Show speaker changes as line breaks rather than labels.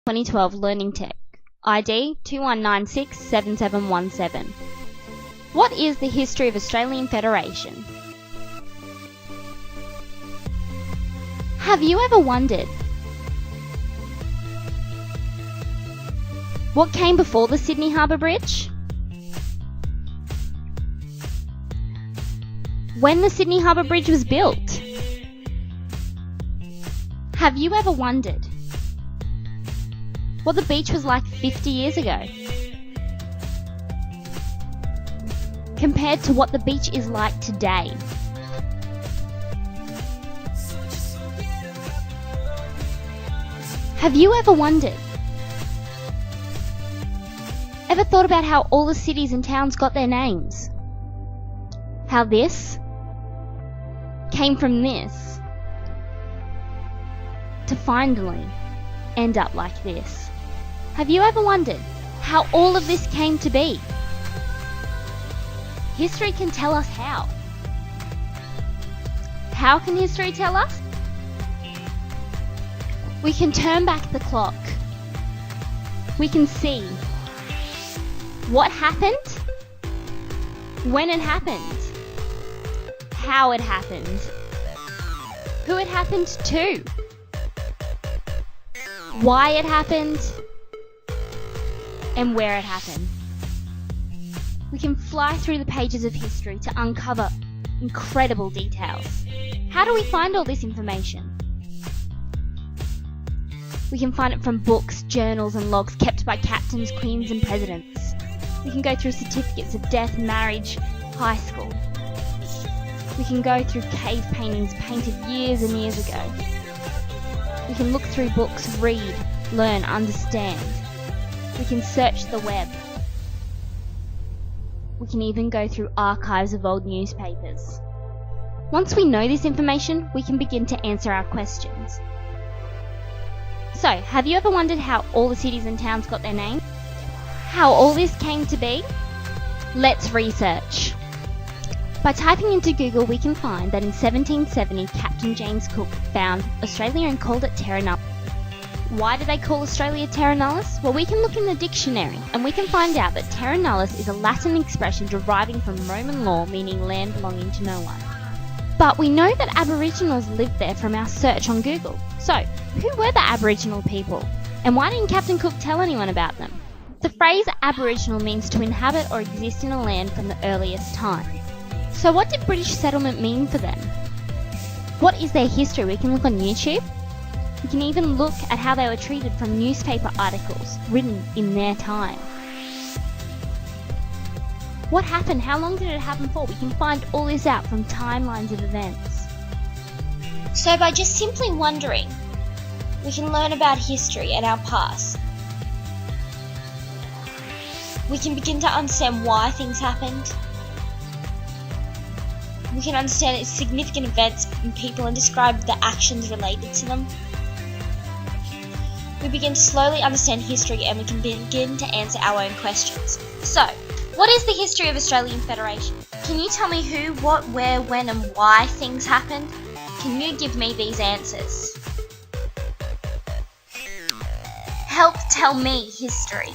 2012 Learning Tech, ID 21967717. What is the history of Australian Federation? Have you ever wondered what came before the Sydney Harbour Bridge? When the Sydney Harbour Bridge was built? Have you ever wondered what the beach was like 50 years ago compared to what the beach is like today? Have you ever wondered, ever thought about how all the cities and towns got their names? How this came from this to finally end up like this? Have you ever wondered how all of this came to be? History can tell us how. How can history tell us? We can turn back the clock. We can see what happened, when it happened, how it happened, who it happened to, why it happened, and where it happened. We can fly through the pages of history to uncover incredible details. How do we find all this information? We can find it from books, journals, and logs kept by captains, queens, and presidents. We can go through certificates of death, marriage, high school. We can go through cave paintings painted years and years ago. We can look through books, read, learn, understand. We can search the web. We can even go through archives of old newspapers. Once we know this information, we can begin to answer our questions. So, have you ever wondered how all the cities and towns got their names? How all this came to be? Let's research. By typing into Google, we can find that in 1770, Captain James Cook found Australia and called it Terra Nullius. Why do they call Australia Terra Nullius? Well, we can look in the dictionary and we can find out that Terra Nullius is a Latin expression deriving from Roman law meaning land belonging to no one. But we know that Aboriginals lived there from our search on Google. So, who were the Aboriginal people? And why didn't Captain Cook tell anyone about them? The phrase Aboriginal means to inhabit or exist in a land from the earliest time. So what did British settlement mean for them? What is their history? We can look on YouTube. We can even look at how they were treated from newspaper articles written in their time. What happened? How long did it happen for? We can find all this out from timelines of events. So by just simply wondering, we can learn about history and our past. We can begin to understand why things happened. We can understand its significant events and people and describe the actions related to them. We begin to slowly understand history and we can begin to answer our own questions. So, what is the history of Australian Federation? Can you tell me who, what, where, when and why things happened? Can you give me these answers? Help tell me history.